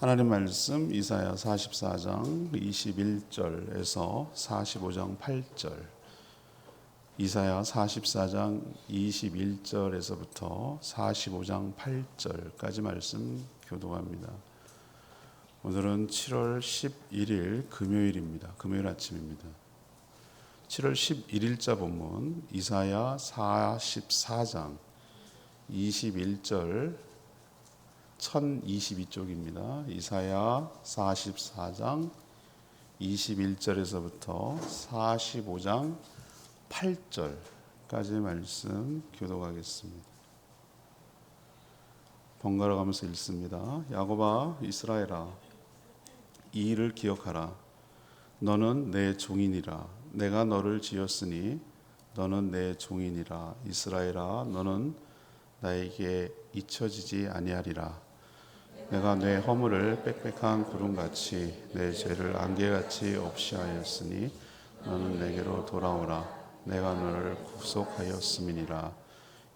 하나님 말씀 이사야 44장 21절에서 45장 8절. 이사야 44장 21절에서부터 45장 8절까지 말씀 교독합니다. 오늘은 7월 11일 금요일입니다. 금요일 아침입니다. 7월 11일자 본문 이사야 44장 21절 1022쪽입니다. 이사야 44장 21절에서부터 45장 8절까지 말씀 교독하겠습니다. 번갈아 가면서 읽습니다. 야곱아 이스라엘아 이 일을 기억하라. 너는 내 종이니라. 내가 너를 지었으니 너는 내 종이니라. 이스라엘아 너는 나에게 잊혀지지 아니하리라. 내가 내 허물을 빽빽한 구름같이 내 죄를 안개같이 없이 하였으니 너는 내게로 돌아오라. 내가 너를 구속하였음이니라.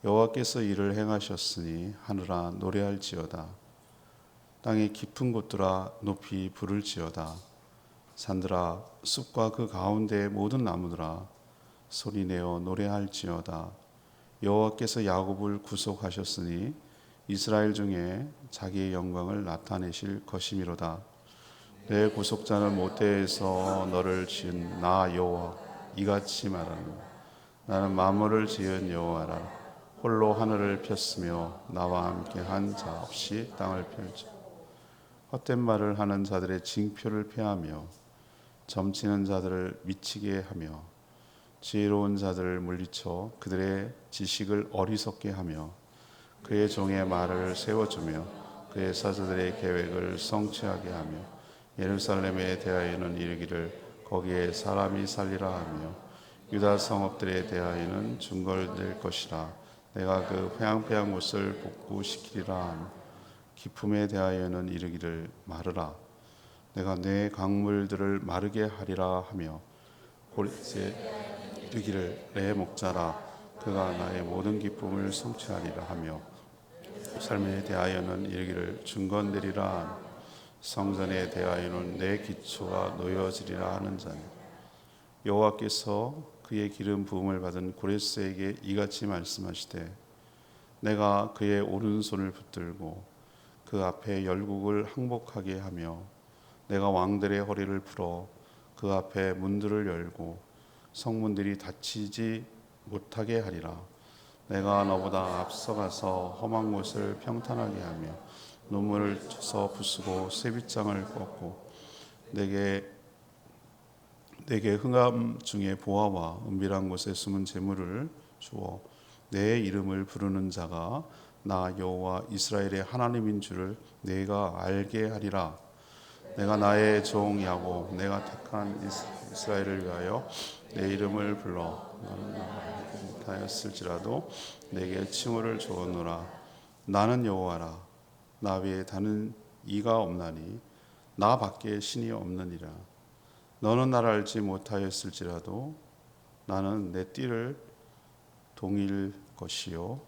여호와께서 이를 행하셨으니 하늘아 노래할지어다. 땅의 깊은 곳들아 높이 부를지어다. 산들아 숲과 그 가운데의 모든 나무들아 소리내어 노래할지어다. 여호와께서 야곱을 구속하셨으니 이스라엘 중에 자기의 영광을 나타내실 것이미로다. 내 구속자는 모태에서 너를 지은 나 여호와 이같이 말하노라. 나는 만물을 지은 여호와라. 홀로 하늘을 폈으며 나와 함께 한 자 없이 땅을 펼쳐 헛된 말을 하는 자들의 징표를 폐하며 점치는 자들을 미치게 하며 지혜로운 자들을 물리쳐 그들의 지식을 어리석게 하며 그의 종의 말을 세워주며 그의 사자들의 계획을 성취하게 하며 예루살렘에 대하여는 이르기를 거기에 사람이 살리라 하며 유다 성읍들에 대하여는 중걸될 것이라. 내가 그 패양패양 못을 복구시키리라 하며 기품에 대하여는 이르기를 마르라. 내가 내 강물들을 마르게 하리라 하며 고릿에 이르기를 내 목자라. 그가 나의 모든 기쁨을 성취하리라 하며 삶에 대하여는 이르기를 중건되리라. 성전에 대하여는 내 기초가 놓여지리라 하는 자니 여호와께서 그의 기름 부음을 받은 고레스에게 이같이 말씀하시되 내가 그의 오른손을 붙들고 그 앞에 열국을 항복하게 하며 내가 왕들의 허리를 풀어 그 앞에 문들을 열고 성문들이 닫히지 못하게 하리라. 내가 너보다 앞서가서 험한 곳을 평탄하게 하며 눈물을 쳐서 부수고 쇠빗장을 꺾고 내게 흥함 중에 보화와 은밀한 곳에 숨은 재물을 주어 내 이름을 부르는 자가 나 여호와 이스라엘의 하나님인 줄을 내가 알게 하리라. 내가 나의 종 야곱 내가 택한 이스라엘을 위하여 내 이름을 불러 하였을지라도 내게 칭호를 주었노라. 나는 여호와라. 나 외에 다른 이가 없나니 나 밖에 신이 없느니라. 너는 나를 알지 못하였을지라도 나는 내 띠를 동일 것이요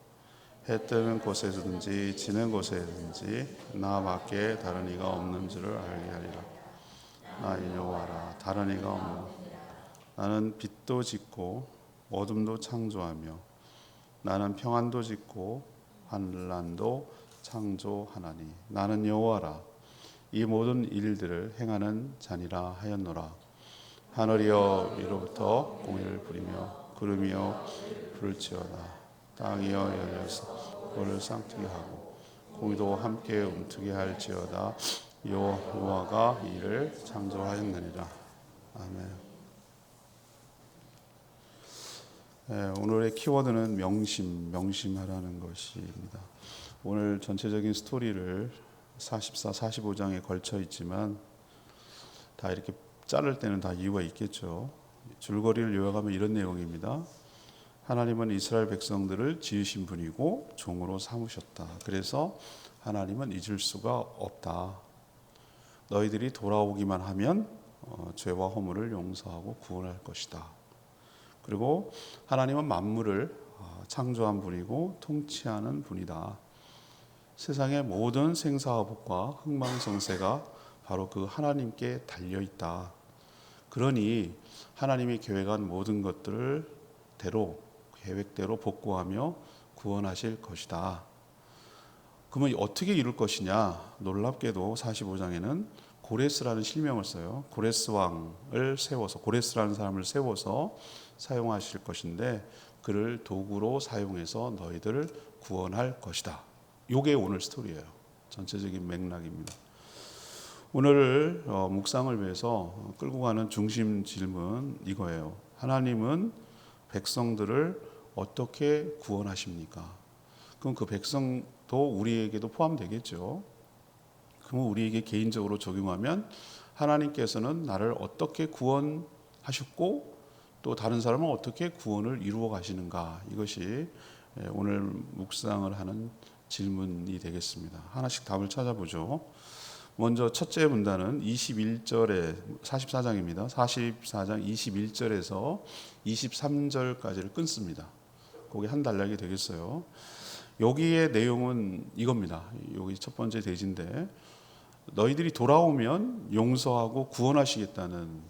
해 뜨는 곳에든지 지는 곳에든지 나 밖에 다른 이가 없는 줄을 알게 하리라. 나 여호와라. 다른 이가 없노라. 나는 빛도 짓고 어둠도 창조하며 나는 평안도 짓고 환란도 창조하나니 나는 여호와라. 이 모든 일들을 행하는 자니라 하였노라. 하늘이여 위로부터 공의를 부리며 구름이여 부를지어다. 땅이여 열려서 그를 쌍트게 하고 공의도 함께 움트게 할지어다. 여호와가 이를 창조하였느니라. 아멘. 오늘의 키워드는 명심하라는 것입니다. 오늘 전체적인 스토리를 44, 45장에 걸쳐 있지만 다 이렇게 자를 때는 다 이유가 있겠죠. 줄거리를 요약하면 이런 내용입니다. 하나님은 이스라엘 백성들을 지으신 분이고 종으로 삼으셨다. 그래서 하나님은 잊을 수가 없다. 너희들이 돌아오기만 하면 죄와 허물을 용서하고 구원할 것이다. 그리고 하나님은 만물을 창조한 분이고 통치하는 분이다. 세상의 모든 생사화복과 흥망성쇠가 바로 그 하나님께 달려 있다. 그러니 하나님이 계획한 모든 것들을 계획대로 복구하며 구원하실 것이다. 그러면 어떻게 이룰 것이냐? 놀랍게도 45장에는 고레스라는 실명을 써요. 고레스 왕을 세워서, 고레스라는 사람을 세워서 사용하실 것인데 그를 도구로 사용해서 너희들을 구원할 것이다. 이게 오늘 스토리예요. 전체적인 맥락입니다. 오늘 묵상을 위해서 끌고 가는 중심 질문 이거예요. 하나님은 백성들을 어떻게 구원하십니까? 그럼 그 백성도 우리에게도 포함되겠죠. 그럼 우리에게 개인적으로 적용하면 하나님께서는 나를 어떻게 구원하셨고 또 다른 사람은 어떻게 구원을 이루어 가시는가, 이것이 오늘 묵상을 하는 질문이 되겠습니다. 하나씩 답을 찾아보죠. 먼저 첫째 문단은 21절에 44장입니다. 44장 21절에서 23절까지를 끊습니다. 거기 한 단락이 되겠어요. 여기의 내용은 이겁니다. 여기 첫 번째 대지인데 너희들이 돌아오면 용서하고 구원하시겠다는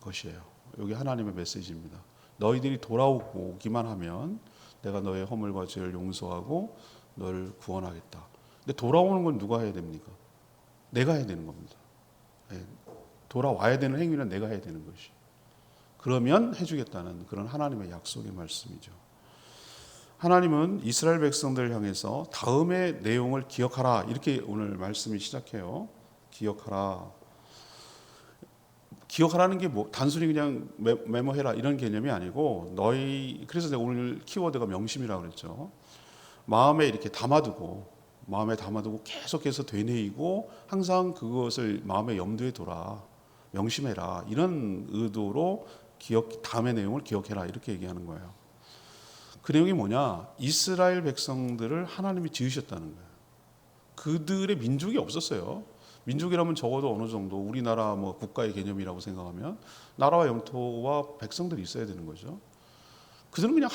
것이에요. 여기 하나님의 메시지입니다. 너희들이 돌아오기만 하면 내가 너의 허물과 죄를 용서하고 너를 구원하겠다. 근데 돌아오는 건 누가 해야 됩니까? 내가 해야 되는 겁니다. 돌아와야 되는 행위는 내가 해야 되는 것이. 그러면 해주겠다는 그런 하나님의 약속의 말씀이죠. 하나님은 이스라엘 백성들을 향해서 다음의 내용을 기억하라, 이렇게 오늘 말씀이 시작해요. 기억하라. 기억하라는 게 뭐 단순히 그냥 메모해라 이런 개념이 아니고 그래서 내가 오늘 키워드가 명심이라고 그랬죠. 마음에 이렇게 담아두고 계속해서 되뇌이고 항상 그것을 마음의 염두에 둬라, 명심해라, 이런 의도로 다음의 내용을 기억해라 이렇게 얘기하는 거예요. 그 내용이 뭐냐? 이스라엘 백성들을 하나님이 지으셨다는 거예요. 그들의 민족이 없었어요. 민족이라면 적어도 어느 정도 우리나라 국가의 개념이라고 생각하면 나라와 영토와 백성들이 있어야 되는 거죠. 그들은 그냥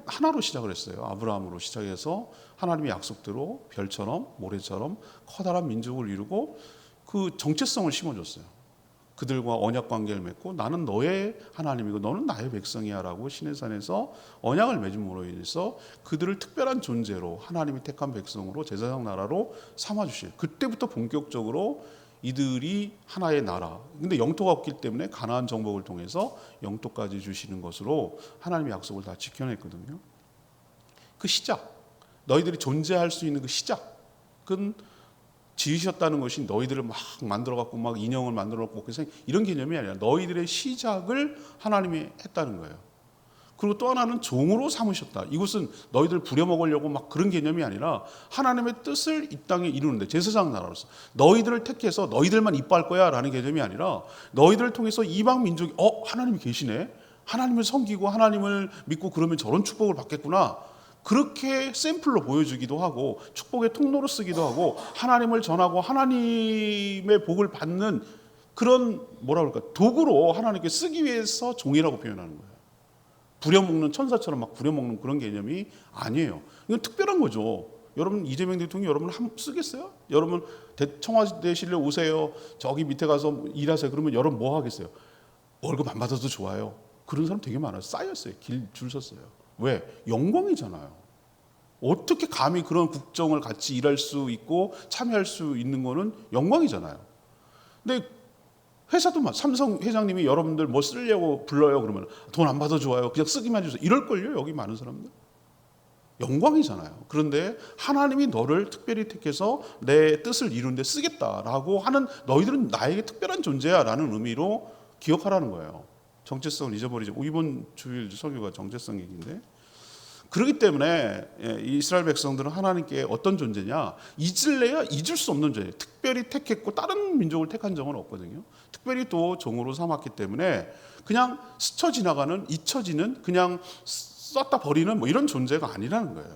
하나로 시작을 했어요. 아브라함으로 시작해서 하나님의 약속대로 별처럼 모래처럼 커다란 민족을 이루고 그 정체성을 심어줬어요. 그들과 언약 관계를 맺고 나는 너의 하나님이고 너는 나의 백성이야 라고 시내산에서 언약을 맺음으로 인해서 그들을 특별한 존재로 하나님이 택한 백성으로 제사장 나라로 삼아주실, 그때부터 본격적으로 이들이 하나의 나라, 근데 영토가 없기 때문에 가나안 정복을 통해서 영토까지 주시는 것으로 하나님의 약속을 다 지켜냈거든요. 그 시작, 너희들이 존재할 수 있는 그 시작은 지으셨다는 것이 너희들을 막 만들어갖고 막 인형을 만들어갖고 그래서 이런 개념이 아니라 너희들의 시작을 하나님이 했다는 거예요. 그리고 또 하나는 종으로 삼으셨다. 이것은 너희들 부려먹으려고 막 그런 개념이 아니라 하나님의 뜻을 이 땅에 이루는데 제사장 나라로서 너희들을 택해서 너희들만 이뻐할 거야 라는 개념이 아니라 너희들을 통해서 이방 민족이 하나님이 계시네, 하나님을 섬기고 하나님을 믿고 그러면 저런 축복을 받겠구나, 그렇게 샘플로 보여주기도 하고 축복의 통로로 쓰기도 하고 하나님을 전하고 하나님의 복을 받는 그런 도구로 하나님께 쓰기 위해서 종이라고 표현하는 거예요. 부려먹는 천사처럼 막 부려먹는 그런 개념이 아니에요. 이건 특별한 거죠. 여러분 이재명 대통령이 여러분을 쓰겠어요? 여러분 청와대실에 오세요. 저기 밑에 가서 일하세요. 그러면 여러분 뭐 하겠어요? 월급 안 받아도 좋아요. 그런 사람 되게 많아요. 쌓였어요. 줄 섰어요. 왜? 영광이잖아요. 어떻게 감히 그런 국정을 같이 일할 수 있고 참여할 수 있는 거는 영광이잖아요. 근데 회사도 삼성 회장님이 여러분들 뭐 쓰려고 불러요 그러면 돈 안 받아 좋아요, 그냥 쓰기만 해주세요, 이럴걸요. 여기 많은 사람들 영광이잖아요. 그런데 하나님이 너를 특별히 택해서 내 뜻을 이루는 데 쓰겠다라고 하는, 너희들은 나에게 특별한 존재야 라는 의미로 기억하라는 거예요. 정체성을 잊어버리죠. 이번 주일 설교가 정체성 얘기인데, 그렇기 때문에 이스라엘 백성들은 하나님께 어떤 존재냐, 잊을래야 잊을 수 없는 존재, 특별히 택했고 다른 민족을 택한 적은 없거든요. 특별히 또 종으로 삼았기 때문에 그냥 스쳐 지나가는, 잊혀지는, 그냥 썼다 버리는 이런 존재가 아니라는 거예요.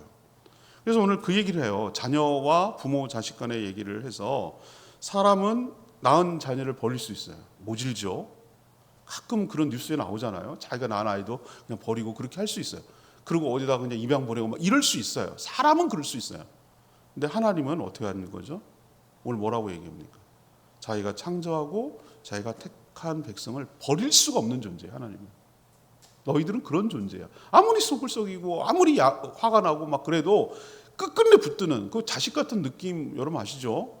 그래서 오늘 그 얘기를 해요. 자녀와 부모 자식 간의 얘기를 해서 사람은 낳은 자녀를 버릴 수 있어요. 모질죠. 가끔 그런 뉴스에 나오잖아요. 자기가 낳은 아이도 그냥 버리고 그렇게 할 수 있어요. 그리고 어디다 그냥 입양 보내고 막 이럴 수 있어요. 사람은 그럴 수 있어요. 근데 하나님은 어떻게 하는 거죠? 오늘 뭐라고 얘기합니까? 자기가 창조하고 자기가 택한 백성을 버릴 수가 없는 존재예요. 하나님은. 너희들은 그런 존재야. 아무리 속을 썩이고 아무리 화가 나고 막 그래도 끝끝내 붙드는 그 자식 같은 느낌 여러분 아시죠?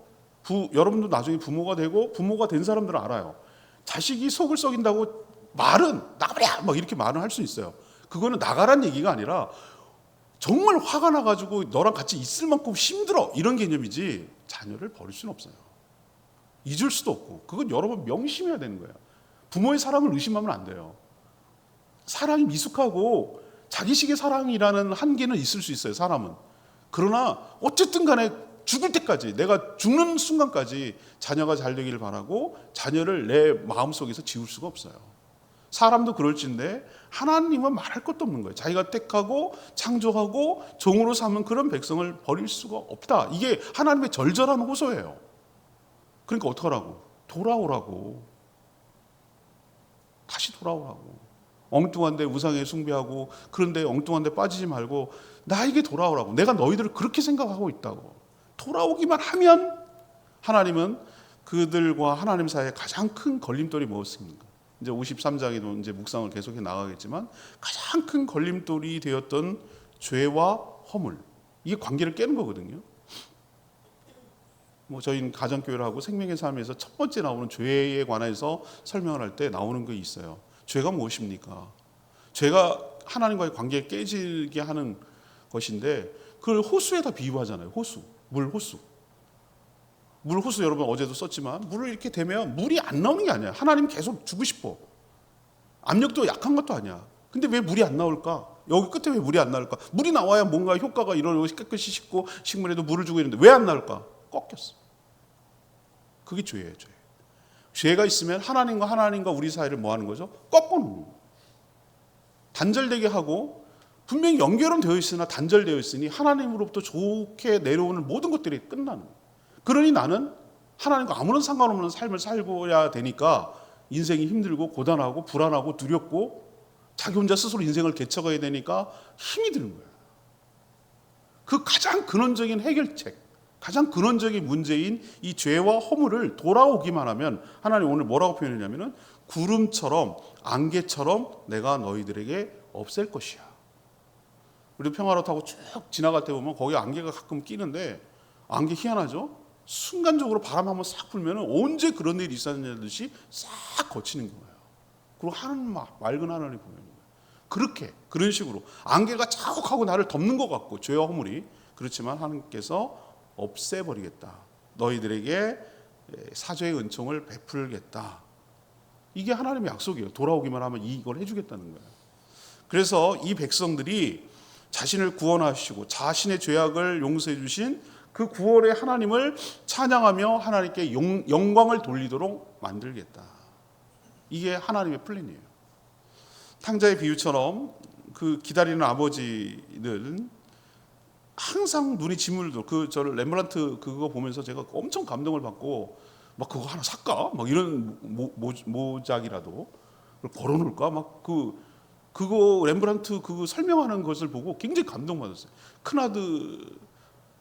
여러분도 나중에 부모가 되고 부모가 된 사람들은 알아요. 자식이 속을 썩인다고 말은 나가버려 막 이렇게 말은 할 수 있어요. 그거는 나가란 얘기가 아니라 정말 화가 나가지고 너랑 같이 있을 만큼 힘들어 이런 개념이지 자녀를 버릴 수는 없어요. 잊을 수도 없고 그건 여러분 명심해야 되는 거예요. 부모의 사랑을 의심하면 안 돼요. 사랑이 미숙하고 자기식의 사랑이라는 한계는 있을 수 있어요. 사람은. 그러나 어쨌든 간에 죽을 때까지 내가 죽는 순간까지 자녀가 잘 되기를 바라고 자녀를 내 마음속에서 지울 수가 없어요. 사람도 그럴진데 하나님은 말할 것도 없는 거예요. 자기가 택하고 창조하고 종으로 삼은 그런 백성을 버릴 수가 없다. 이게 하나님의 절절한 호소예요. 그러니까 어떡하라고? 돌아오라고. 다시 돌아오라고. 엉뚱한데 우상에 숭배하고 그런데 엉뚱한데 빠지지 말고 나에게 돌아오라고. 내가 너희들을 그렇게 생각하고 있다고. 돌아오기만 하면 하나님은 그들과 하나님 사이에 가장 큰 걸림돌이 무엇입니까? 이제 53장에도 이제 묵상을 계속해 나가겠지만 가장 큰 걸림돌이 되었던 죄와 허물. 이게 관계를 깨는 거거든요. 저희는 가정교회를 하고 생명의 삶에서 첫 번째 나오는 죄에 관해서 설명을 할 때 나오는 게 있어요. 죄가 무엇입니까? 죄가 하나님과의 관계를 깨지게 하는 것인데 그걸 호수에다 비유하잖아요. 호수, 물 호수. 물 호수 여러분 어제도 썼지만 물을 이렇게 대면 물이 안 나오는 게 아니야. 하나님 계속 주고 싶어. 압력도 약한 것도 아니야. 근데 왜 물이 안 나올까? 여기 끝에 왜 물이 안 나올까? 물이 나와야 뭔가 효과가 이러고 깨끗이 씻고 식물에도 물을 주고 있는데 왜 안 나올까? 꺾였어. 그게 죄예요. 죄. 죄가 있으면 하나님과 우리 사이를 뭐 하는 거죠? 꺾어놓는 거예요. 단절되게 하고 분명히 연결은 되어 있으나 단절되어 있으니 하나님으로부터 좋게 내려오는 모든 것들이 끝나는 거예요. 그러니 나는 하나님과 아무런 상관없는 삶을 살고야 되니까 인생이 힘들고 고단하고 불안하고 두렵고 자기 혼자 스스로 인생을 개척해야 되니까 힘이 드는 거예요. 그 가장 근원적인 해결책, 가장 근원적인 문제인 이 죄와 허물을 돌아오기만 하면 하나님 오늘 뭐라고 표현했냐면은 구름처럼 안개처럼 내가 너희들에게 없앨 것이야. 우리 평화로 타고 쭉 지나갈 때 보면 거기 안개가 가끔 끼는데 안개 희한하죠? 순간적으로 바람 한번 싹 불면 언제 그런 일이 있었냐듯이 싹 거치는 거예요. 그리고 하늘 맑은 하늘이 보이는 거예요. 그렇게 그런 식으로 안개가 자욱하고 나를 덮는 것 같고 죄와 허물이 그렇지만 하나님께서 없애버리겠다. 너희들에게 사죄의 은총을 베풀겠다. 이게 하나님의 약속이에요. 돌아오기만 하면 이걸 해주겠다는 거예요. 그래서 이 백성들이 자신을 구원하시고 자신의 죄악을 용서해 주신 그 구원의 하나님을 찬양하며 하나님께 영광을 돌리도록 만들겠다. 이게 하나님의 플랜이에요. 탕자의 비유처럼 그 기다리는 아버지는 항상 눈이 짓물도 저를 렘브란트 그거 보면서 제가 엄청 감동을 받고 막 그거 하나 살까? 막 이런 모작이라도 걸어놓을까? 막 그거 렘브란트 그거 설명하는 것을 보고 굉장히 감동받았어요. 큰아들이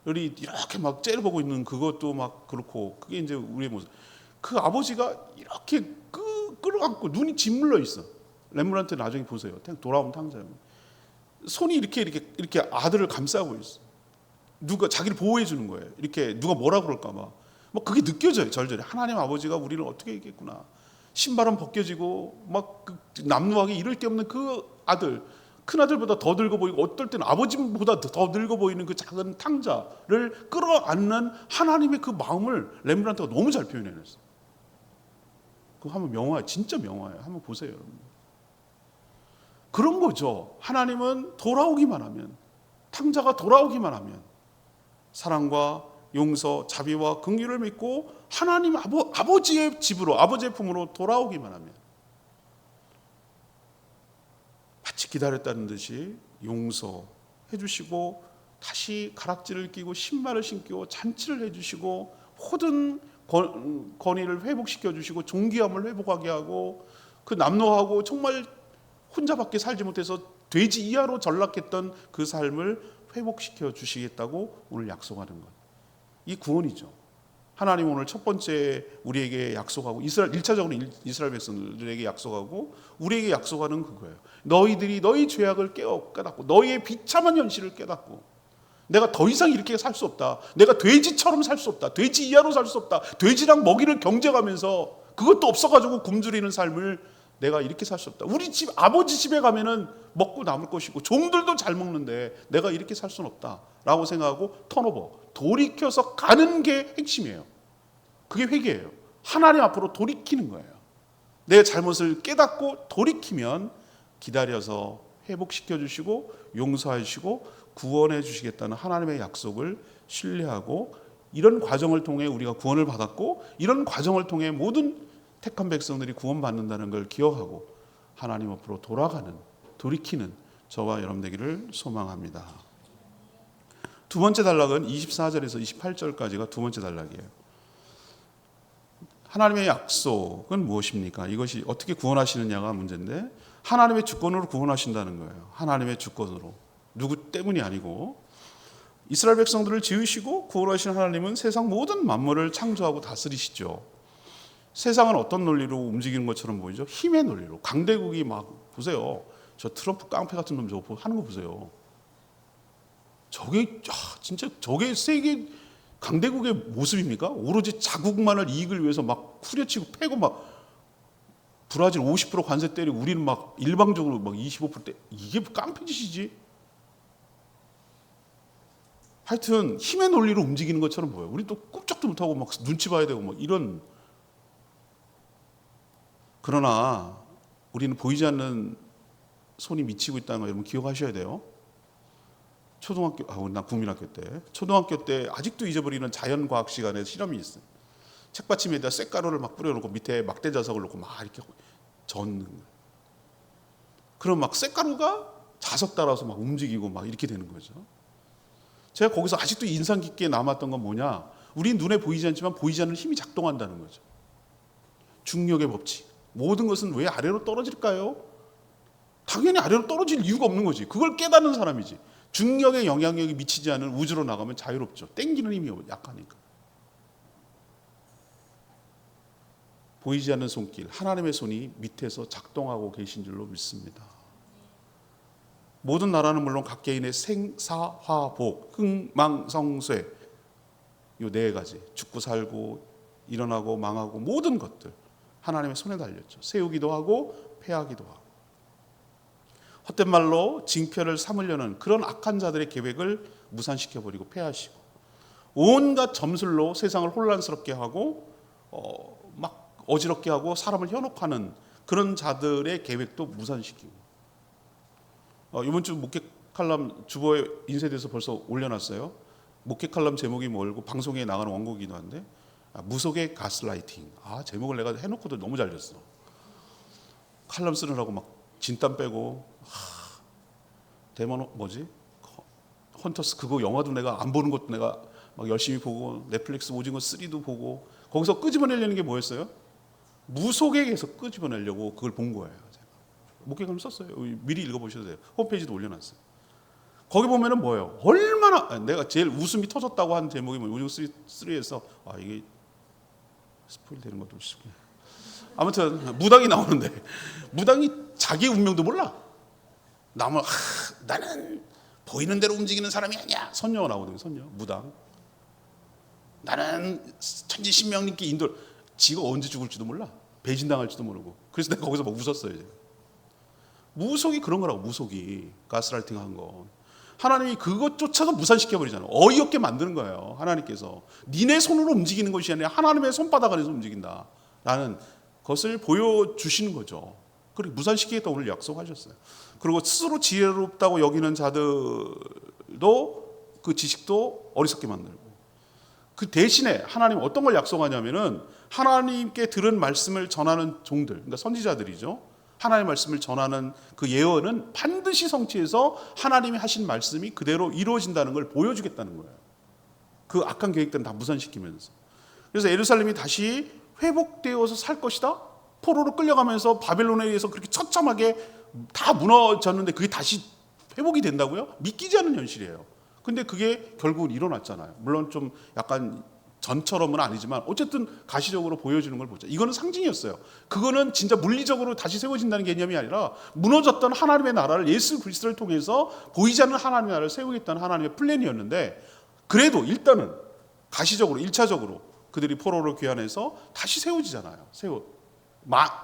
이렇게 막 째려보고 있는 그것도 막 그렇고 그게 이제 우리의 모습. 그 아버지가 이렇게 끌어안고 눈이 짓물러 있어. 렘브란트 나중에 보세요. 돌아온 탕자요. 손이 이렇게 아들을 감싸고 있어. 누가 자기를 보호해 주는 거예요. 이렇게 누가 뭐라 그럴까 막 그게 느껴져요. 절절히 하나님 아버지가 우리를 어떻게 했겠구나. 신발은 벗겨지고 막 남루하게 이럴 데 없는 그 아들, 큰 아들보다 더 늙어 보이고 어떨 때는 아버지보다 더 늙어 보이는 그 작은 탕자를 끌어안는 하나님의 그 마음을 렘브란트가 너무 잘 표현해냈어요. 그거 한번 명화예요. 진짜 명화예요. 한번 보세요, 여러분. 그런 거죠. 하나님은 돌아오기만 하면, 탕자가 돌아오기만 하면 사랑과 용서, 자비와 긍휼을 믿고 하나님 아버지의 집으로, 아버지의 품으로 돌아오기만 하면 마치 기다렸다는 듯이 용서해 주시고 다시 가락지를 끼고 신발을 신고 잔치를 해 주시고 모든 권위를 회복시켜 주시고 존귀함을 회복하게 하고 그 남노하고 정말 혼자밖에 살지 못해서 돼지 이하로 전락했던 그 삶을 회복시켜 주시겠다고 오늘 약속하는 것. 이 구원이죠. 하나님 오늘 첫 번째 우리에게 약속하고 이스라엘 1차적으로 이스라엘 백성들에게 약속하고 우리에게 약속하는 그거예요. 너희들이 너희 죄악을 깨닫고 너희의 비참한 현실을 깨닫고 내가 더 이상 이렇게 살 수 없다. 내가 돼지처럼 살 수 없다. 돼지 이하로 살 수 없다. 돼지랑 먹이를 경쟁하면서 그것도 없어가지고 굶주리는 삶을 내가 이렇게 살 수 없다. 우리 집 아버지 집에 가면은 먹고 남을 것이고 종들도 잘 먹는데 내가 이렇게 살 수는 없다라고 생각하고 턴오버 돌이켜서 가는 게 핵심이에요. 그게 회개예요. 하나님 앞으로 돌이키는 거예요. 내 잘못을 깨닫고 돌이키면 기다려서 회복시켜 주시고 용서해 주시고 구원해 주시겠다는 하나님의 약속을 신뢰하고 이런 과정을 통해 우리가 구원을 받았고 이런 과정을 통해 모든 택한 백성들이 구원받는다는 걸 기억하고 하나님 앞으로 돌이키는 저와 여러분 되기를 소망합니다. 두 번째 단락은 24절에서 28절까지가 두 번째 단락이에요. 하나님의 약속은 무엇입니까? 이것이 어떻게 구원하시느냐가 문제인데 하나님의 주권으로 구원하신다는 거예요. 하나님의 주권으로. 누구 때문이 아니고 이스라엘 백성들을 지으시고 구원하신 하나님은 세상 모든 만물을 창조하고 다스리시죠. 세상은 어떤 논리로 움직이는 것처럼 보이죠? 힘의 논리로. 강대국이 막 보세요. 저 트럼프 깡패 같은 놈 저거 하는 거 보세요. 진짜 저게 세계 강대국의 모습입니까? 오로지 자국만을 이익을 위해서 막 후려치고 패고 막 브라질 50% 관세 때리고 우리는 막 일방적으로 막 25% 때 이게 깡패짓이지. 하여튼 힘의 논리로 움직이는 것처럼 보여요. 우리 또 꼼짝도 못하고 막 눈치 봐야 되고 막 이런. 그러나 우리는 보이지 않는 손이 미치고 있다는 거 여러분 기억하셔야 돼요. 나 국민학교 때 초등학교 때 아직도 잊어버리는 자연과학 시간에 실험이 있어요. 책받침에다 쇳가루를 막 뿌려놓고 밑에 막대 자석을 놓고 막 이렇게 젓는 거예요. 그럼 막 쇳가루가 자석 따라서 막 움직이고 막 이렇게 되는 거죠. 제가 거기서 아직도 인상 깊게 남았던 건 뭐냐? 우리 눈에 보이지 않지만 보이지 않는 힘이 작동한다는 거죠. 중력의 법칙. 모든 것은 왜 아래로 떨어질까요? 당연히 아래로 떨어질 이유가 없는 거지. 그걸 깨닫는 사람이지. 중력의 영향력이 미치지 않은 우주로 나가면 자유롭죠. 땡기는 힘이 약하니까. 보이지 않는 손길, 하나님의 손이 밑에서 작동하고 계신 줄로 믿습니다. 모든 나라는 물론 각 개인의 생사화복, 흥망성쇠 이 네 가지 죽고 살고 일어나고 망하고 모든 것들 하나님의 손에 달렸죠. 세우기도 하고 패하기도 하고 헛된 말로 징표를 삼으려는 그런 악한 자들의 계획을 무산시켜버리고 패하시고 온갖 점술로 세상을 혼란스럽게 하고 막 어지럽게 하고 사람을 현혹하는 그런 자들의 계획도 무산시키고 이번 주 목회 칼럼 주보에 인쇄돼서 벌써 올려놨어요. 목회 칼럼 제목이 뭐고 방송에 나가는 원고이기도 한데 무속의 가스라이팅. 제목을 내가 해놓고도 너무 잘 됐어. 칼럼 쓰느라고 막 진땀 빼고 데몬 헌터스 그거 영화도 내가 안 보는 것도 내가 막 열심히 보고 넷플릭스 오징어 3도 보고 거기서 끄집어내려는 게 뭐였어요? 무속에게서 끄집어내려고 그걸 본 거예요. 제가. 목회감 썼어요. 미리 읽어보셔도 돼요. 홈페이지도 올려놨어요. 거기 보면은 뭐예요? 얼마나 내가 제일 웃음이 터졌다고 한 제목이 오징어 3에서 이게 스포일 되는 것도 있고 아무튼 무당이 나오는데 무당이 자기 운명도 몰라. 나는 보이는 대로 움직이는 사람이 아니야. 선녀가 나오거든요. 선녀 무당. 나는 천지신명님께 지가 언제 죽을지도 몰라. 배신당할지도 모르고. 그래서 내가 거기서 막 웃었어요. 제가. 무속이 그런 거라고. 무속이 가스라이팅 한 거. 하나님이 그것조차도 무산시켜버리잖아요. 어이없게 만드는 거예요. 하나님께서 니네 손으로 움직이는 것이 아니라 하나님의 손바닥 안에서 움직인다 라는 것을 보여주시는 거죠. 그리고 무산시키겠다 오늘 약속하셨어요. 그리고 스스로 지혜롭다고 여기는 자들도 그 지식도 어리석게 만들고 그 대신에 하나님 어떤 걸 약속하냐면은 하나님께 들은 말씀을 전하는 종들, 그러니까 선지자들이죠. 하나님의 말씀을 전하는 그 예언은 반드시 성취해서 하나님이 하신 말씀이 그대로 이루어진다는 걸 보여주겠다는 거예요. 그 악한 계획들은 다 무산시키면서. 그래서 예루살렘이 다시 회복되어서 살 것이다. 포로로 끌려가면서 바벨론에 의해서 그렇게 처참하게 다 무너졌는데 그게 다시 회복이 된다고요? 믿기지 않는 현실이에요. 근데 그게 결국은 일어났잖아요. 물론 좀 약간 전처럼은 아니지만 어쨌든 가시적으로 보여주는 걸 보자. 이거는 상징이었어요. 그거는 진짜 물리적으로 다시 세워진다는 개념이 아니라 무너졌던 하나님의 나라를 예수 그리스도를 통해서 보이지 않는 하나님의 나라를 세우겠다는 하나님의 플랜이었는데, 그래도 일단은 가시적으로 1차적으로 그들이 포로로 귀환해서 다시 세워지잖아요.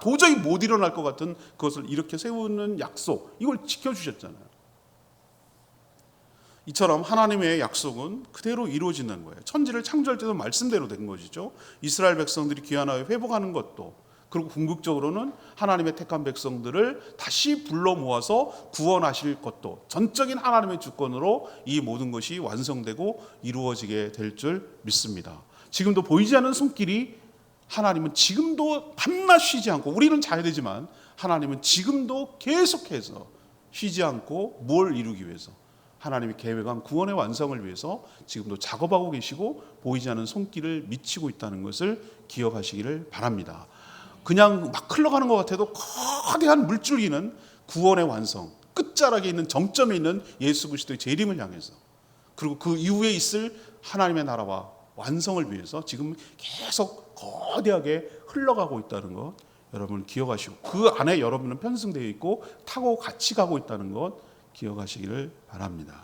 도저히 못 일어날 것 같은 그것을 이렇게 세우는 약속, 이걸 지켜주셨잖아요. 이처럼 하나님의 약속은 그대로 이루어지는 거예요. 천지를 창조할 때도 말씀대로 된 것이죠. 이스라엘 백성들이 귀환하여 회복하는 것도, 그리고 궁극적으로는 하나님의 택한 백성들을 다시 불러 모아서 구원하실 것도 전적인 하나님의 주권으로 이 모든 것이 완성되고 이루어지게 될 줄 믿습니다. 지금도 보이지 않는 손길이, 하나님은 지금도 밤낮 쉬지 않고, 우리는 자야 되지만 하나님은 지금도 계속해서 쉬지 않고 뭘 이루기 위해서, 하나님이 계획한 구원의 완성을 위해서 지금도 작업하고 계시고 보이지 않는 손길을 미치고 있다는 것을 기억하시기를 바랍니다. 그냥 막 흘러가는 것 같아도 거대한 물줄기는 구원의 완성, 끝자락에 있는 정점에 있는 예수 그리스도의 재림을 향해서, 그리고 그 이후에 있을 하나님의 나라와 완성을 위해서 지금 계속 거대하게 흘러가고 있다는 것 여러분 기억하시고, 그 안에 여러분은 편승되어 있고 타고 같이 가고 있다는 것 기억하시기를 바랍니다.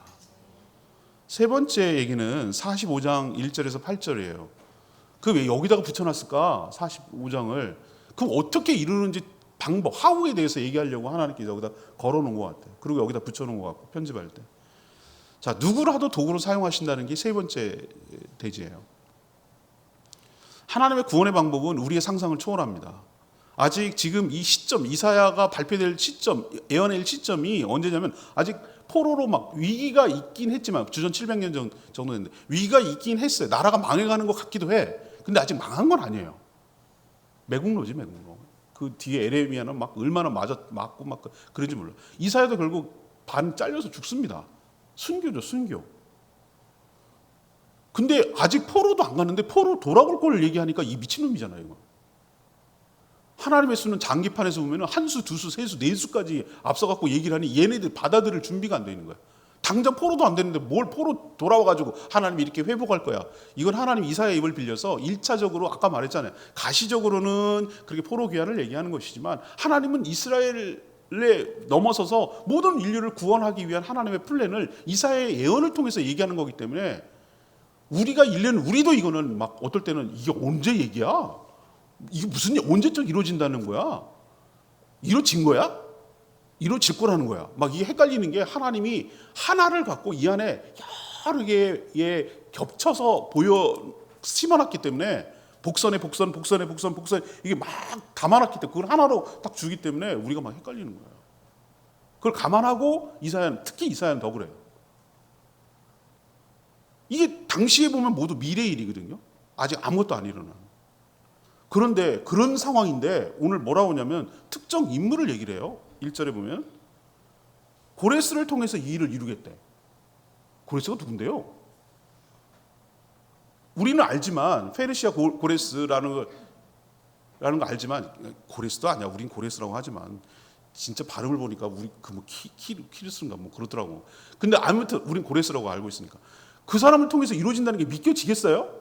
세 번째 얘기는 45장 1절에서 8절이에요. 그 왜 여기다가 붙여놨을까? 45장을. 그럼 어떻게 이루는지 방법, 하우에 대해서 얘기하려고 하나님께서 여기다 걸어놓은 것 같아요. 그리고 여기다 붙여놓은 것 같고, 편집할 때. 자, 누구라도 도구로 사용하신다는 게 세 번째 대지예요. 하나님의 구원의 방법은 우리의 상상을 초월합니다. 아직 지금 이 시점, 이사야가 발표될 시점, 예언의 시점이 언제냐면, 아직 포로로 막 위기가 있긴 했지만, 주전 700년 정도 됐는데 위기가 있긴 했어요. 나라가 망해가는 것 같기도 해. 근데 아직 망한 건 아니에요. 매국노지, 매국노. 그 뒤에 에레미야는 막 얼마나 맞고 막 그런지 몰라. 이사야도 결국 반 잘려서 죽습니다. 순교죠, 순교. 근데 아직 포로도 안 갔는데 포로 돌아올 걸 얘기하니까 이 미친놈이잖아요, 이거. 하나님의 수는 장기판에서 보면 한 수, 두 수, 세 수, 네 수까지 앞서갖고 얘기를 하니 얘네들 받아들일 준비가 안 돼 있는 거야. 당장 포로도 안 되는데 뭘 포로 돌아와가지고 하나님이 이렇게 회복할 거야. 이건 하나님 이사야의 입을 빌려서 1차적으로 아까 말했잖아요. 가시적으로는 그렇게 포로 귀환을 얘기하는 것이지만, 하나님은 이스라엘에 넘어서서 모든 인류를 구원하기 위한 하나님의 플랜을 이사야의 예언을 통해서 얘기하는 거기 때문에, 우리가 우리도 이거는 막 어떨 때는 이게 언제 얘기야? 이게 무슨 언제적 이루어진다는 거야? 이루어진 거야? 이루어질 거라는 거야. 막 이게 헷갈리는 게, 하나님이 하나를 갖고 이 안에 여러 개의 겹쳐서 심어놨기 때문에, 복선에 이게 막 감아놨기 때문에, 그걸 하나로 딱 주기 때문에 우리가 막 헷갈리는 거예요. 그걸 감안하고 이사야는, 특히 이사야는 더 그래요. 이게 당시에 보면 모두 미래의 일이거든요. 아직 아무것도 안 일어나는. 그런데 그런 상황인데 오늘 뭐라고 하냐면 특정 인물을 얘기를 해요. 1절에 보면 고레스를 통해서 이 일을 이루겠대. 고레스가 누군데요? 우리는 알지만 페르시아 고레스라는 거 알지만, 고레스도 아니야. 우린 고레스라고 하지만 진짜 발음을 보니까 우리 그 키르스인가 그러더라고. 근데 아무튼 우린 고레스라고 알고 있으니까 그 사람을 통해서 이루어진다는 게 믿겨지겠어요?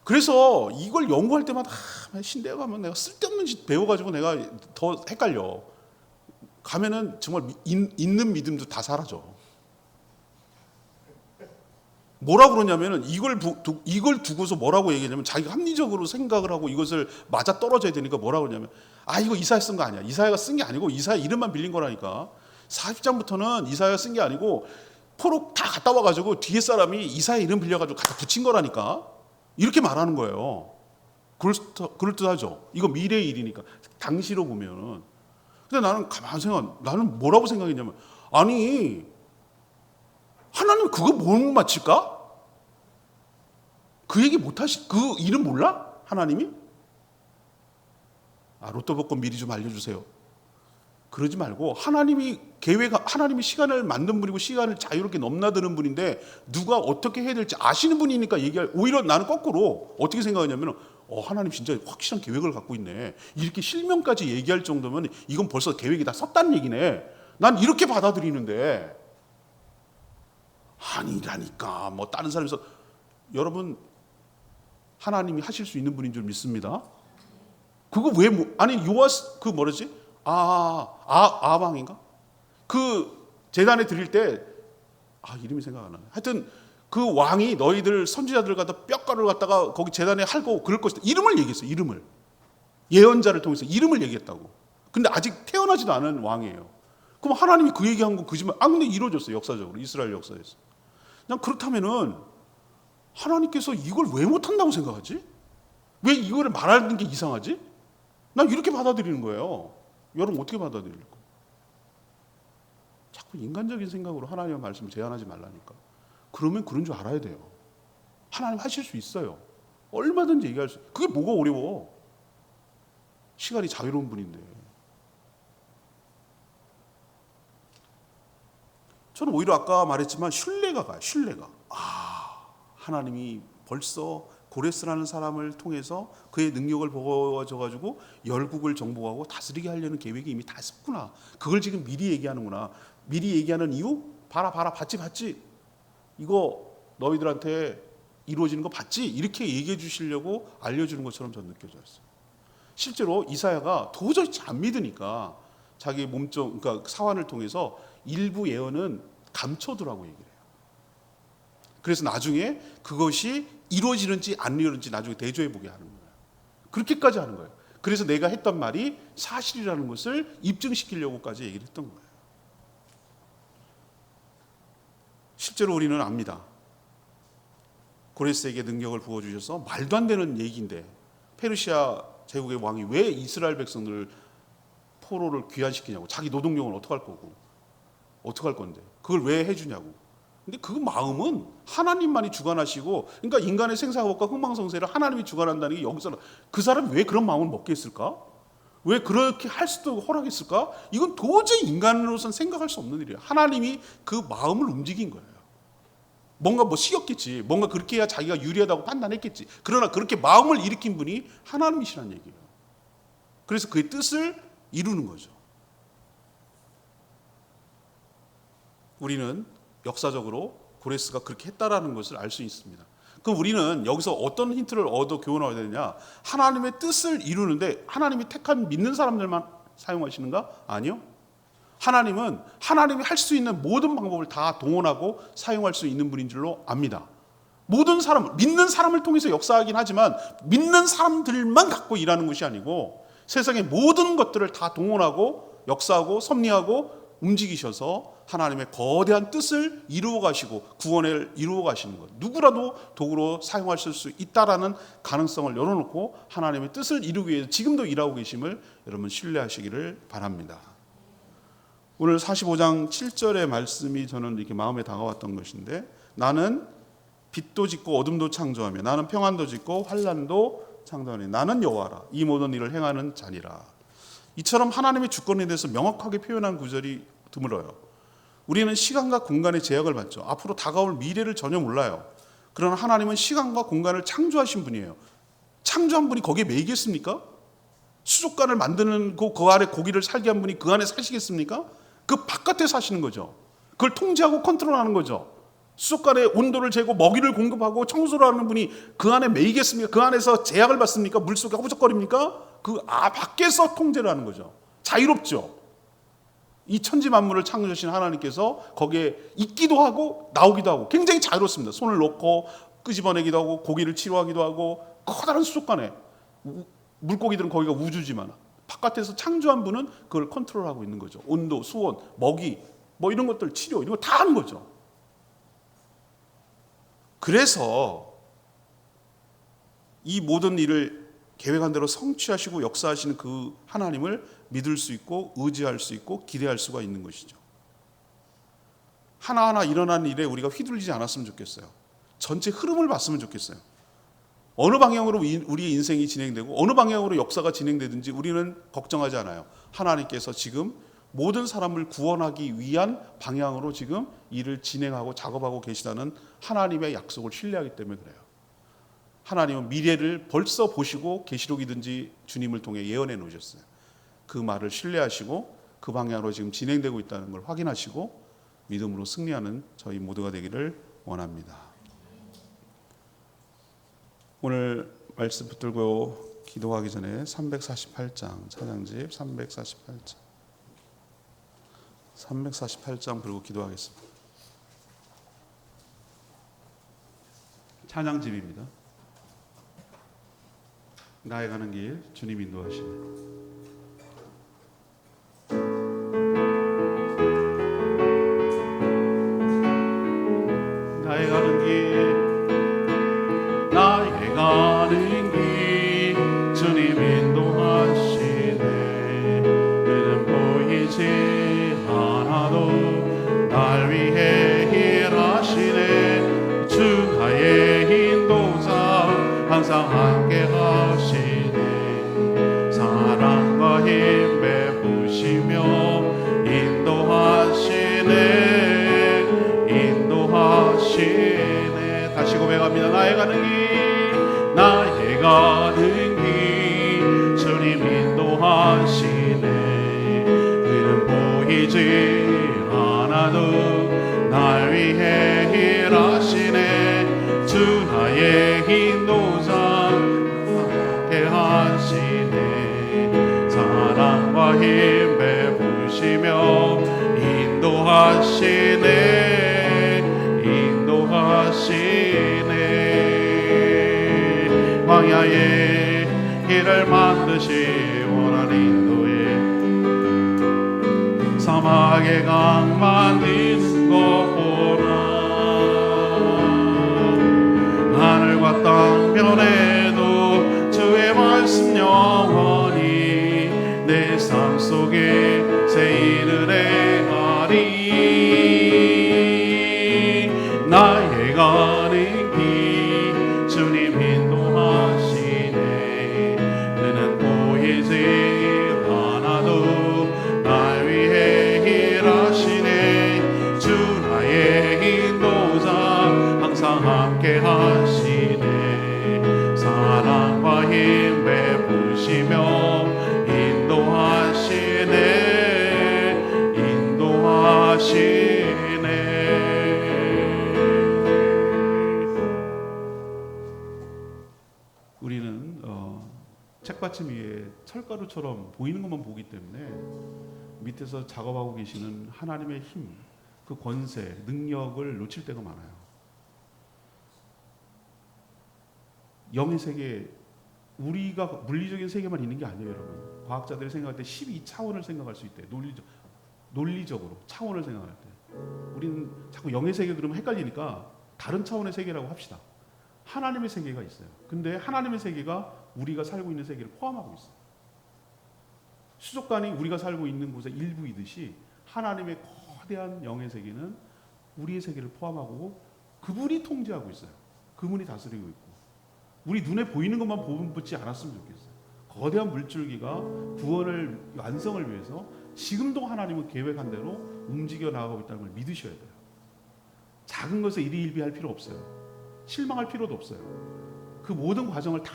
그래서 이걸 연구할 때마다 신대에 가면 내가 쓸데없는 짓 배워가지고 내가 더 헷갈려. 가면은 정말 있는 믿음도 다 사라져. 뭐라 그러냐면은 이걸 두고서 뭐라고 얘기하냐면, 자기가 합리적으로 생각을 하고 이것을 맞아 떨어져야 되니까 뭐라 그러냐면, 이거 이사야 쓴 거 아니야. 이사야가 쓴 게 아니고 이사야 이름만 빌린 거라니까. 40장부터는 이사야가 쓴 게 아니고 포로 다 갔다 와가지고 뒤에 사람이 이사야 이름 빌려가지고 갖다 붙인 거라니까. 이렇게 말하는 거예요. 그럴듯하죠. 이거 미래의 일이니까, 당시로 보면은. 근데 나는 가만히 나는 뭐라고 생각했냐면, 아니 하나님 그거 못 맞힐까? 그 얘기 그 이름 몰라? 하나님이? 로또 복권 미리 좀 알려주세요. 그러지 말고, 하나님이 시간을 만든 분이고 시간을 자유롭게 넘나드는 분인데 누가 어떻게 해야 될지 아시는 분이니까 오히려 나는 거꾸로 어떻게 생각하냐면, 하나님 진짜 확실한 계획을 갖고 있네. 이렇게 실명까지 얘기할 정도면 이건 벌써 계획이 다 섰다는 얘기네. 난 이렇게 받아들이는데, 아니라니까. 뭐 다른 사람에서 여러분 하나님이 하실 수 있는 분인 줄 믿습니다. 그거 왜 아니 요아스 그 뭐랬지? 아방인가? 그 제단에 드릴 때 이름이 생각 안 나네. 하여튼 그 왕이 너희들 선지자들 갖다 뼈가루를 갖다가 거기 제단에 할고 그럴 것이다. 이름을 얘기했어요. 이름을. 예언자를 통해서 이름을 얘기했다고. 근데 아직 태어나지도 않은 왕이에요. 그럼 하나님이 그 얘기한 건 거짓말. 근데 이루어졌어요. 역사적으로. 이스라엘 역사에서. 그냥 그렇다면은 하나님께서 이걸 왜 못한다고 생각하지? 왜 이거를 말하는 게 이상하지? 난 이렇게 받아들이는 거예요. 여러분 어떻게 받아들일까? 자꾸 인간적인 생각으로 하나님의 말씀을 제한하지 말라니까. 그러면 그런 줄 알아야 돼요. 하나님 하실 수 있어요. 얼마든지 얘기할 수. 그게 뭐가 어려워? 시간이 자유로운 분인데. 저는 오히려 아까 말했지만 신뢰가 가요. 신뢰가. 하나님이 벌써 고레스라는 사람을 통해서 그의 능력을 보여줘가지고 열국을 정복하고 다스리게 하려는 계획이 이미 다 있었구나. 그걸 지금 미리 얘기하는구나. 미리 얘기하는 이유? 봐라 봤지. 이거 너희들한테 이루어지는 거 봤지? 이렇게 얘기해 주시려고 알려주는 것처럼 저는 느껴졌어요. 실제로 이사야가 도저히 안 믿으니까 자기 몸종, 그러니까 사환을 통해서 일부 예언은 감춰두라고 얘기를 해요. 그래서 나중에 그것이 이루어지는지 안 이루어지는지 나중에 대조해 보게 하는 거예요. 그렇게까지 하는 거예요. 그래서 내가 했던 말이 사실이라는 것을 입증시키려고까지 얘기를 했던 거예요. 실제로 우리는 압니다. 고레스에게 능력을 부어주셔서 말도 안 되는 얘기인데 페르시아 제국의 왕이 왜 이스라엘 백성들을 포로를 귀환시키냐고. 자기 노동력은 어떡할 거고 어떡할 건데 그걸 왜 해주냐고. 근데 그 마음은 하나님만이 주관하시고, 그러니까 인간의 생사학과 흥망성쇠를 하나님이 주관한다는 게 여기서는 그 사람이 왜 그런 마음을 먹겠을까? 왜 그렇게 할 수도 허락했을까? 이건 도저히 인간으로서는 생각할 수 없는 일이에요. 하나님이 그 마음을 움직인 거예요. 뭔가 시켰겠지. 뭔가 그렇게 해야 자기가 유리하다고 판단했겠지. 그러나 그렇게 마음을 일으킨 분이 하나님이시라는 얘기예요. 그래서 그의 뜻을 이루는 거죠. 우리는 역사적으로 고레스가 그렇게 했다라는 것을 알 수 있습니다. 그럼 우리는 여기서 어떤 힌트를 얻어 교훈해야 되느냐? 하나님의 뜻을 이루는데 하나님이 택한 믿는 사람들만 사용하시는가? 아니요. 하나님은 하나님이 할 수 있는 모든 방법을 다 동원하고 사용할 수 있는 분인 줄로 압니다. 모든 사람, 믿는 사람을 통해서 역사하긴 하지만 믿는 사람들만 갖고 일하는 것이 아니고 세상의 모든 것들을 다 동원하고 역사하고 섭리하고 움직이셔서 하나님의 거대한 뜻을 이루어 가시고 구원을 이루어 가시는 것. 누구라도 도구로 사용하실 수 있다라는 가능성을 열어놓고 하나님의 뜻을 이루기 위해서 지금도 일하고 계심을 여러분 신뢰하시기를 바랍니다. 오늘 45장 7절의 말씀이 저는 이렇게 마음에 다가왔던 것인데, 나는 빛도 짓고 어둠도 창조하며 나는 평안도 짓고 환난도 창조하니 나는 여호와라 이 모든 일을 행하는 자니라. 이처럼 하나님의 주권에 대해서 명확하게 표현한 구절이 드물어요. 우리는 시간과 공간의 제약을 받죠. 앞으로 다가올 미래를 전혀 몰라요. 그러나 하나님은 시간과 공간을 창조하신 분이에요. 창조한 분이 거기에 매이겠습니까? 수족관을 만드는 그 안에 고기를 살게 한 분이 그 안에 사시겠습니까? 그 바깥에 사시는 거죠. 그걸 통제하고 컨트롤하는 거죠. 수족관의 온도를 재고 먹이를 공급하고 청소를 하는 분이 그 안에 매이겠습니까? 그 안에서 제약을 받습니까? 물속에 허우적거립니까? 밖에서 통제를 하는 거죠. 자유롭죠. 이 천지 만물을 창조하신 하나님께서 거기에 있기도 하고 나오기도 하고 굉장히 자유롭습니다. 손을 놓고 끄집어내기도 하고 고기를 치료하기도 하고 커다란 수족관에 물고기들은 거기가 우주지만 바깥에서 창조한 분은 그걸 컨트롤하고 있는 거죠. 온도, 수온, 먹이 이런 것들 치료 이런 거 다 하는 거죠. 그래서 이 모든 일을 계획한 대로 성취하시고 역사하시는 그 하나님을 믿을 수 있고 의지할 수 있고 기대할 수가 있는 것이죠. 하나하나 일어나는 일에 우리가 휘둘리지 않았으면 좋겠어요. 전체 흐름을 봤으면 좋겠어요. 어느 방향으로 우리의 인생이 진행되고 어느 방향으로 역사가 진행되든지 우리는 걱정하지 않아요. 하나님께서 지금 모든 사람을 구원하기 위한 방향으로 지금 일을 진행하고 작업하고 계시다는 하나님의 약속을 신뢰하기 때문에 그래요. 하나님은 미래를 벌써 보시고 계시록이든지 주님을 통해 예언해 놓으셨어요. 그 말을 신뢰하시고 그 방향으로 지금 진행되고 있다는 걸 확인하시고 믿음으로 승리하는 저희 모두가 되기를 원합니다. 오늘 말씀 붙들고 기도하기 전에 348장 찬양집 348장 부르고 기도하겠습니다. 찬양집입니다. 나의 가는 길 주님 인도하시네. 나의 가는 길 주님 인도하시네. 이는 보이지 않아도 날 위해 일하시네. 주 나의 인도자 항상 함께 하시네. 사랑과 힘 베푸시며 인도하시네. 다시 고백합니다. 나의 가는 길 주님 인도하시네. 그는 보이지 않아도 날 위해 일하시네. 주 나의 인도자 함께 하시네. 사랑과 힘 베푸시며 인도하시네. 광야의 길을 만드시 원한 인도에 사막의 강 만드는 것보다 하늘과 땅 변해도 주의 말씀 영원히 내 삶 속에 새 일을 행하리. 나의 가는 길 주님 인도하시네. 그는 보이지 않아도 날 위해 일하시네. 주 나의 인도자 항상 함께 하시네. 사랑과 힘 베푸시며 인도하시네. 우리는 책받침 위에 철가루처럼 보이는 것만 보기 때문에 밑에서 작업하고 계시는 하나님의 힘, 그 권세, 능력을 놓칠 때가 많아요. 영의 세계, 우리가 물리적인 세계만 있는 게 아니에요, 여러분. 과학자들이 생각할 때 12차원을 생각할 수 있대요. 논리적으로 차원을 생각할 때. 우리는 자꾸 영의 세계 그러면 헷갈리니까 다른 차원의 세계라고 합시다. 하나님의 세계가 있어요. 근데 하나님의 세계가 우리가 살고 있는 세계를 포함하고 있어요. 수족관이 우리가 살고 있는 곳의 일부이듯이 하나님의 거대한 영의 세계는 우리의 세계를 포함하고 그분이 통제하고 있어요. 그분이 다스리고 있고 우리 눈에 보이는 것만 보지 않았으면 좋겠어요. 거대한 물줄기가 구원을 완성을 위해서 지금도 하나님은 계획한 대로 움직여 나가고 있다는 걸 믿으셔야 돼요. 작은 것에 일희일비할 필요 없어요. 실망할 필요도 없어요. 그 모든 과정을 다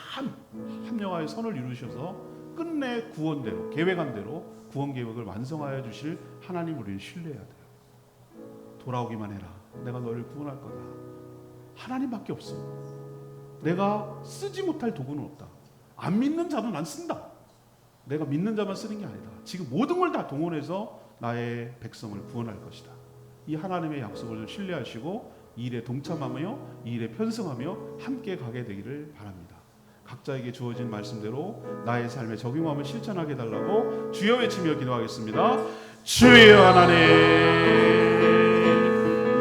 합력하여 선을 이루셔서 끝내 구원대로 계획한 대로 구원 계획을 완성하여 주실 하나님을 우리는 신뢰해야 돼요. 돌아오기만 해라. 내가 너를 구원할 거다. 하나님밖에 없어. 내가 쓰지 못할 도구는 없다. 안 믿는 자는 난 쓴다. 내가 믿는 자만 쓰는 게 아니다. 지금 모든 걸 다 동원해서 나의 백성을 구원할 것이다. 이 하나님의 약속을 신뢰하시고 이 일에 동참하며 이 일에 편승하며 함께 가게 되기를 바랍니다. 각자에게 주어진 말씀대로 나의 삶에 적용하며 실천하게 해달라고 주여 외치며 기도하겠습니다. 주여 하나님,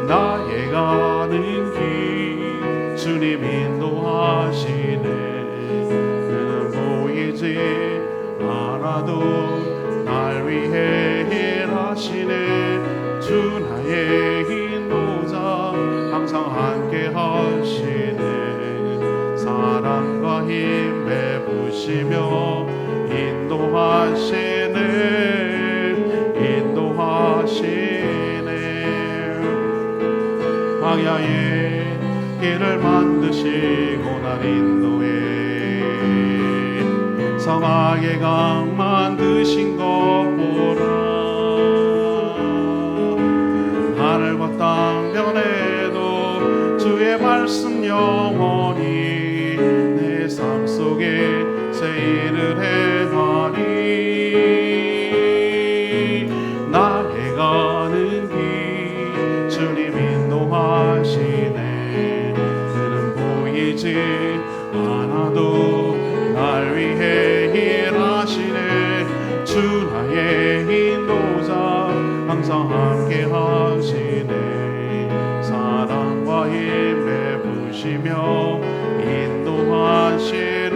나의 가는 길 주님 인도하시네. 그는 보이지 않아도 날 위해 일하시네. 주 나의 인도자 항상 함께 하시네. 사랑과 힘 베푸시며 인도하시네. 광야의 길을 만드시고 날 인도해. 사막의 강 만드신 것보다 하늘 말씀 영원히 내 삶 속에 새 일을 행하리. 나의 가는 길 주님 인도하시네. 그는 보이지 않아도 날 위해 일하시네. 주 나의 인도자 항상 함께 하시네. 사랑과 힘 베푸시며 인도하시네.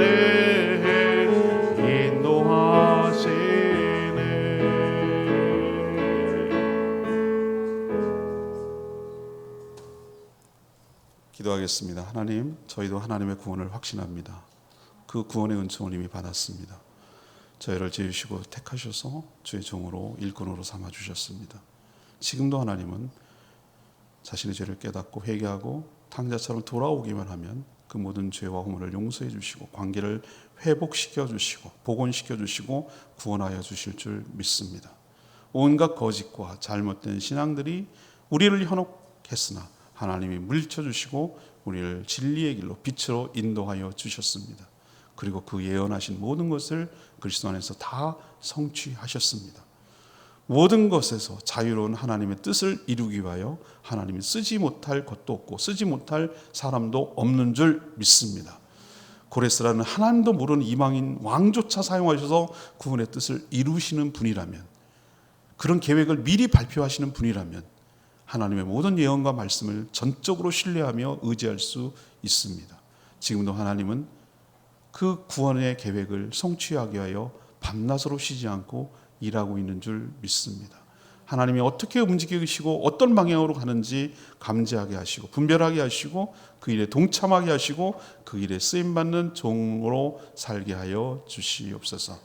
기도하겠습니다. 하나님, 저희도 하나님의 구원을 확신합니다. 그 구원의 은총을 이미 받았습니다. 저희를 지으시고 택하셔서 주의 종으로 일꾼으로 삼아주셨습니다. 지금도 하나님은 자신의 죄를 깨닫고 회개하고 탕자처럼 돌아오기만 하면 그 모든 죄와 허물을 용서해 주시고 관계를 회복시켜 주시고 복원시켜 주시고 구원하여 주실 줄 믿습니다. 온갖 거짓과 잘못된 신앙들이 우리를 현혹했으나 하나님이 물리쳐주시고 우리를 진리의 길로 빛으로 인도하여 주셨습니다. 그리고 그 예언하신 모든 것을 그리스도 안에서 다 성취하셨습니다. 모든 것에서 자유로운 하나님의 뜻을 이루기 위하여 하나님이 쓰지 못할 것도 없고 쓰지 못할 사람도 없는 줄 믿습니다. 고레스라는 하나님도 모르는 이방인 왕조차 사용하셔서 구원의 뜻을 이루시는 분이라면, 그런 계획을 미리 발표하시는 분이라면 하나님의 모든 예언과 말씀을 전적으로 신뢰하며 의지할 수 있습니다. 지금도 하나님은 그 구원의 계획을 성취하기 위하여 밤낮으로 쉬지 않고 일하고 있는 줄 믿습니다. 하나님이 어떻게 움직이시고 어떤 방향으로 가는지 감지하게 하시고 분별하게 하시고 그 일에 동참하게 하시고 그 일에 쓰임받는 종으로 살게 하여 주시옵소서.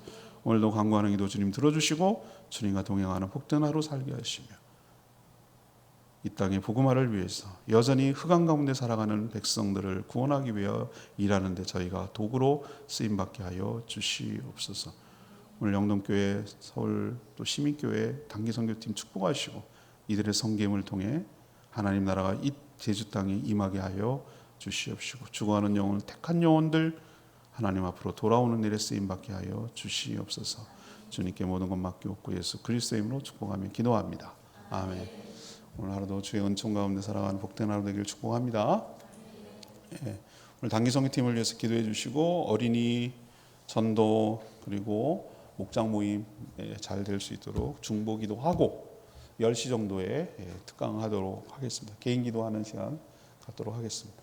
오늘도 간구하는 기도 주님 들어주시고 주님과 동행하는 복된 하루 살게 하시며 이 땅의 복음화를 위해서 여전히 흑암 가운데 살아가는 백성들을 구원하기 위하여 일하는데 저희가 도구로 쓰임받게 하여 주시옵소서. 오늘 영동교회, 서울 또 시민교회 단기선교팀 축복하시고 이들의 성김을 통해 하나님 나라가 이 제주 땅에 임하게 하여 주시옵시고 죽어가는 영혼을 택한 영혼들 하나님 앞으로 돌아오는 일에 쓰임받게 하여 주시옵소서. 주님께 모든 것 맡기옵고 예수 그리스도의 이름으로 축복하며 기도합니다. 아멘. 오늘 하루도 주의 은총 가운데 살아가는 복된 하루 되길 축복합니다. 예, 오늘 단기선교팀을 위해서 기도해 주시고 어린이 전도 그리고 목장 모임 잘 될 수 있도록 중보기도 하고 10시 정도에 특강하도록 하겠습니다. 개인 기도하는 시간 갖도록 하겠습니다.